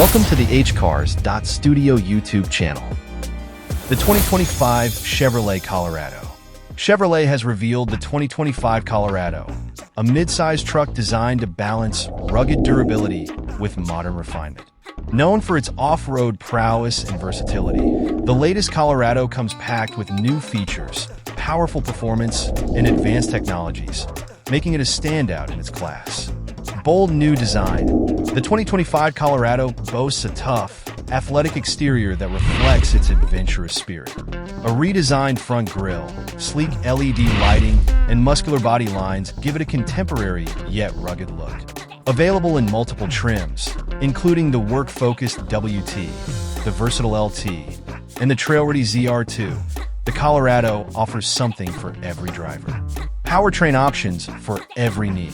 Welcome to the hcars.studio YouTube channel. The 2025 Chevrolet Colorado. Chevrolet has revealed the 2025 Colorado, a mid-size truck designed to balance rugged durability with modern refinement. Known for its off-road prowess and versatility, the latest Colorado comes packed with new features, powerful performance, and advanced technologies, making it a standout in its class. Bold new design. The 2025 Colorado boasts a tough, athletic exterior that reflects its adventurous spirit. A redesigned front grille, sleek LED lighting, and muscular body lines give it a contemporary yet rugged look. Available in multiple trims, including the work-focused WT, the versatile LT, and the trail-ready ZR2, the Colorado offers something for every driver. Powertrain options for every need.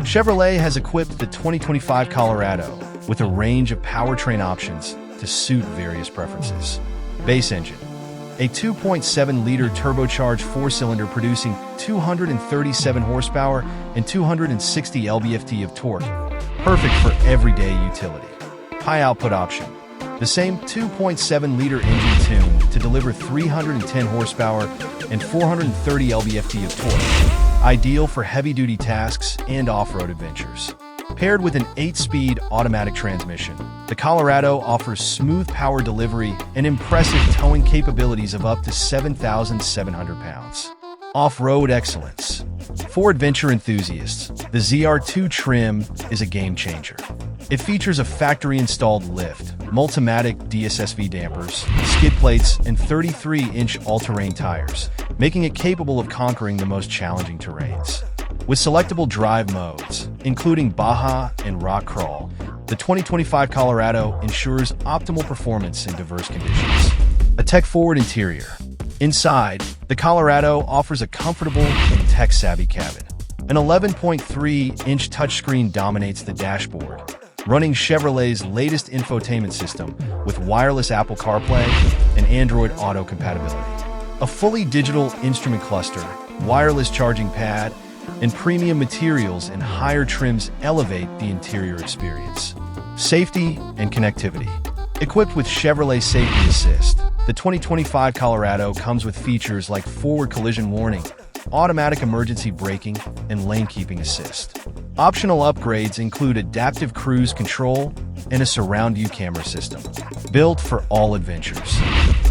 Chevrolet has equipped the 2025 Colorado with a range of powertrain options to suit various preferences. Base engine. A 2.7-liter turbocharged four-cylinder producing 237 horsepower and 260 lb-ft of torque, perfect for everyday utility. High output option. The same 2.7-liter engine tuned to deliver 310 horsepower and 430 lb-ft of torque, ideal for heavy-duty tasks and off-road adventures. Paired with an 8-speed automatic transmission, the Colorado offers smooth power delivery and impressive towing capabilities of up to 7,700 pounds. Off-road excellence. For adventure enthusiasts, the ZR2 trim is a game-changer. It features a factory-installed lift, Multimatic DSSV dampers, skid plates, and 33-inch all-terrain tires, making it capable of conquering the most challenging terrains. With selectable drive modes, including Baja and Rock Crawl, the 2025 Colorado ensures optimal performance in diverse conditions. A tech-forward interior. Inside, the Colorado offers a comfortable and tech-savvy cabin. An 11.3-inch touchscreen dominates the dashboard, running Chevrolet's latest infotainment system with wireless Apple CarPlay and Android Auto compatibility. A fully digital instrument cluster, wireless charging pad, and premium materials and higher trims elevate the interior experience. Safety and connectivity. Equipped with Chevrolet Safety Assist, the 2025 Colorado comes with features like forward collision warning, automatic emergency braking, and lane keeping assist. Optional upgrades include adaptive cruise control and a surround view camera system, built for all adventures.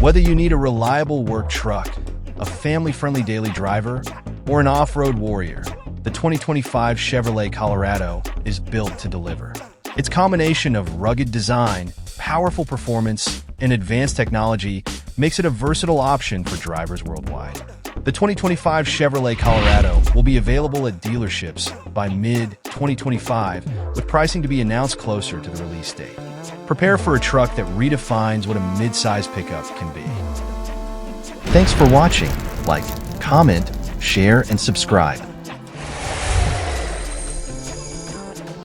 Whether you need a reliable work truck, a family-friendly daily driver, or an off-road warrior, the 2025 Chevrolet Colorado is built to deliver. Its combination of rugged design, powerful performance, and advanced technology makes it a versatile option for drivers worldwide. The 2025 Chevrolet Colorado will be available at dealerships by mid-2025, with pricing to be announced closer to the release date. Prepare for a truck that redefines what a mid-size pickup can be. Thanks for watching. Like, comment, share, and subscribe.